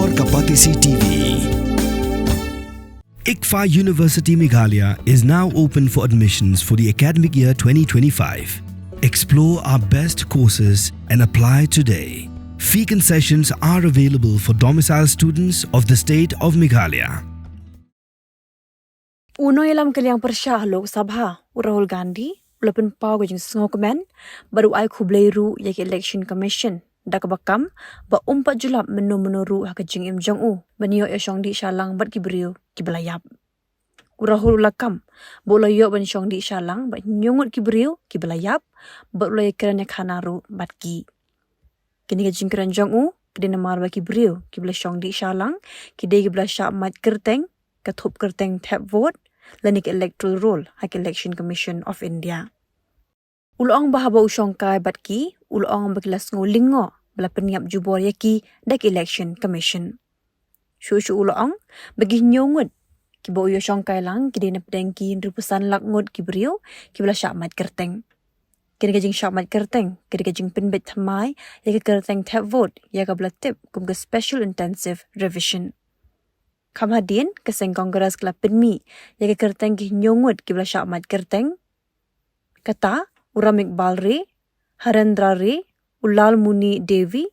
और Kapatisi TV. ICFA University Meghalaya is now open for admissions for the academic year 2025. Explore our best courses and apply today. Fee concessions are available for domicile students of the state of Meghalaya. Uno ilam kaliang Persah Lok Sabha Rahul Gandhi ulapan pau gajing sengokemen baru ai khubleiru yak election commission dakabakam ba 4 Julap menu-menuru hakajing Im Jong U banio yashong di shalang bat kibriu kibelayap Rahul ulakam bola yo ban shong di shalang ba nyungut kibriu kibelayap ba ulay kerana khanaru bat ki kini gajing keran Jong U kidina marwa kibriu kibelashong di shalang kidai kiblasha mat kerteng kathup kerteng tap vote lanik electoral roll hak election commission of India. Ulong bahaba usong kai batki ulong bakilas ngolingo bala peniap jubor yaki dak election commission. Shushu ulong bagi nyongut kibo uyo shong kai lang kidina pedengki rupusan lakngut kibriu kibala syakmat kerteng. Kini gajing syakmat kerteng kini gajing penbet thamai yaka kerteng tap vote yaka bala tip kum ke special intensive revision. Kamhadin keseng kongres kelap penmi yaka kerteng ki nyongut kibla syakmat kerteng kata Uram Iqbal Re, Harendra Re, Ulal Muni Devi,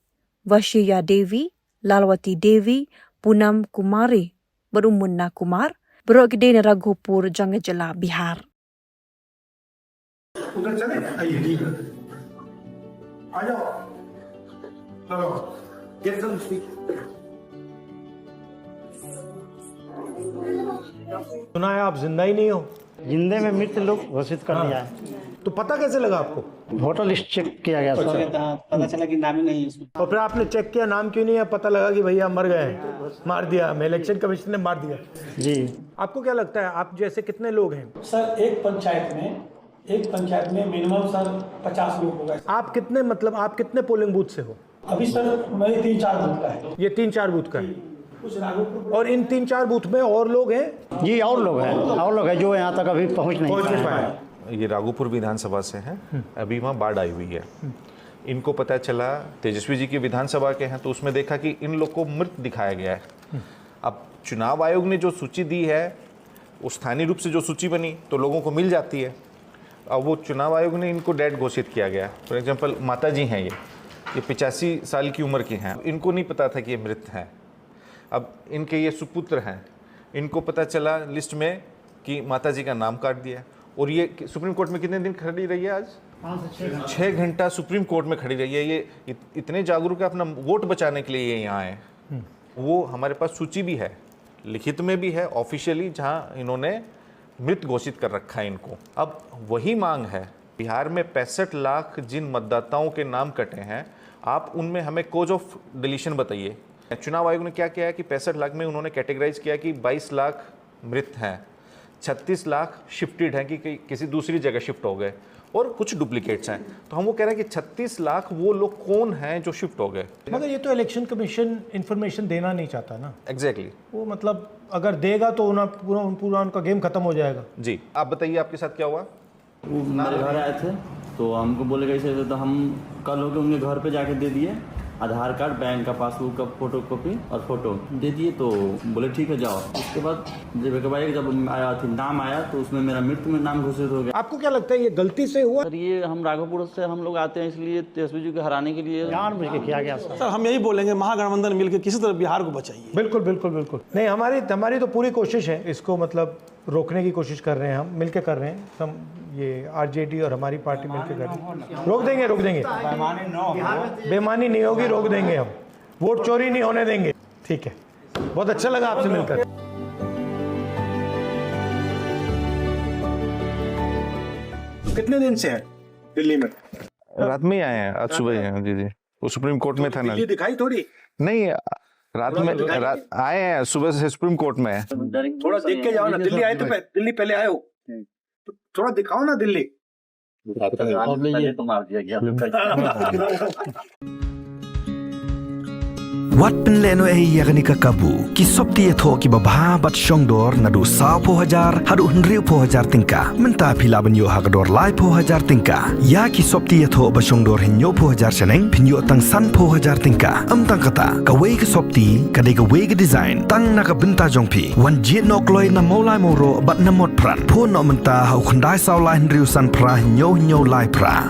Vashiya Devi, Lalwati Devi, Punam Kumari, Barumunna Kumar, Berok Gede Raghopur Jangajala Bihar. उधर चले आइए ठीक है आ जाओ चलो get some speak सुना है आप जिंदा ही नहीं हो। जिंदे में मृत लोग घोषित कर दिया है। तो पता कैसे लगा आपको? वोटर लिस्ट चेक किया गया सर। पता चला कि नाम ही नहीं है इसमें। और फिर आपने चेक किया, नाम क्यों नहीं है? पता लगा कि भैया मर गए हैं, मार दिया हमें, इलेक्शन कमीशन ने मार दिया। जी आपको क्या लगता है आप जैसे कितने लोग हैं? सर एक पंचायत में मिनिमम सर 50 लोग होगा। आप कितने मतलब आप कितने पोलिंग बूथ से हो? अभी सर मेरे 3-4 बूथ का है। ये 3-4 बूथ का है। कुछ राघोपुर और इन 3-4 बूथ में और लोग हैं? जी और लोग हैं जो यहाँ तक अभी पहुँच नहीं पाए। ये राघोपुर विधानसभा से हैं। अभी वहाँ बाढ़ आई हुई है। इनको पता चला तेजस्वी जी की विधानसभा के हैं तो उसमें देखा कि इन लोग को मृत दिखाया गया है। अब चुनाव आयोग ने जो सूची दी है वो स्थानीय रूप से जो सूची बनी तो लोगों को मिल जाती है। अब वो चुनाव आयोग ने इनको डेड घोषित किया गया। फॉर एग्जांपल माता जी हैं ये 85 साल की उम्र के हैं। इनको नहीं पता था कि ये मृत हैं। अब इनके ये सुपुत्र हैं, इनको पता चला लिस्ट में कि माता जी का नाम काट दिया। और ये सुप्रीम कोर्ट में कितने दिन खड़ी रही है? आज 6 घंटा सुप्रीम कोर्ट में खड़ी रही है। ये इतने जागरूक है, अपना वोट बचाने के लिए ये यहाँ आए। वो हमारे पास सूची भी है, लिखित में भी है, ऑफिशियली, जहाँ इन्होंने मृत घोषित कर रखा है इनको। अब वही मांग है, बिहार में 65 लाख जिन मतदाताओं के नाम कटे हैं, आप उनमें हमें कोज ऑफ डिलीशन बताइए। चुनाव आयोग ने क्या किया है कि 65 लाख में उन्होंने कैटेगराइज किया कि 22 लाख मृत हैं, 36 लाख शिफ्टेड हैं कि किसी दूसरी जगह शिफ्ट हो गए और कुछ डुप्लीकेट्स हैं। तो हम वो कह रहे हैं कि 36 लाख वो लोग कौन हैं जो शिफ्ट हो गए। मगर ये तो इलेक्शन कमीशन इंफॉर्मेशन देना नहीं चाहता ना। एग्जैक्टली वो मतलब अगर देगा तो पूरा उनका गेम खत्म हो जाएगा। जी आप बताइए आपके साथ क्या हुआ? वो मेरे घर आए थे तो हमको बोले कैसे, तो हम कल होकर उनके घर पे जाके दे दिए आधार कार्ड, बैंक का पासबुक का फोटो कॉपी और फोटो दे दिए। तो बोले ठीक है जाओ। उसके बाद जब आया थी नाम आया तो उसमें मेरा मृत्यु में नाम घोषित हो गया। आपको क्या लगता है ये गलती से हुआ? सर ये हम राघोपुर से हम लोग आते हैं, इसलिए तेजस्वी जी को हराने के लिए जानबूझ के किया गया सर हम यही बोलेंगे महागठबंधन मिलकर किसी तरह बिहार को बचाइए। बिल्कुल बिल्कुल बिल्कुल नहीं, हमारी तो पूरी कोशिश है इसको मतलब रोकने की कोशिश कर रहे हैं। हम मिलकर कर रहे हैं, हम ये आरजेडी और हमारी पार्टी मिलकर कर रही है। रोक देंगे बेईमानी नहीं होगी, रोक देंगे हम। वोट चोरी नहीं होने देंगे। ठीक है, बहुत अच्छा लगा आपसे मिलकर। कितने दिन से है दिल्ली में? रात में ही आए हैं, आज सुबह ही हैं। जी वो सुप्रीम कोर्ट में था ना। दिल्ली दिखाई थोड़ी नहीं, रात आए हैं, सुबह से सुप्रीम कोर्ट में है। थोड़ा देख के जाओ ना। दिल्ली आए तो दिल्ली पहले आए हो तो थोड़ा दिखाओ ना Delhi. Wat penleno yakni kakabu ki sopti etho ki babha bat shongdor nadu sa po hajar hadu hnriu po hajar tingka menta phila banyo hagador lai po hajar tingka ya ki sopti etho ba shongdor hinyo po hajar chaneng pinyo tang san po hajar tingka tang kata kawei ke sopti kadai kawei ke design tang naka benta jongpi wan jet nok loi na molai moro bat na mod pran po no menta hau khandai saw lai hnriu san pra hinyo lai pra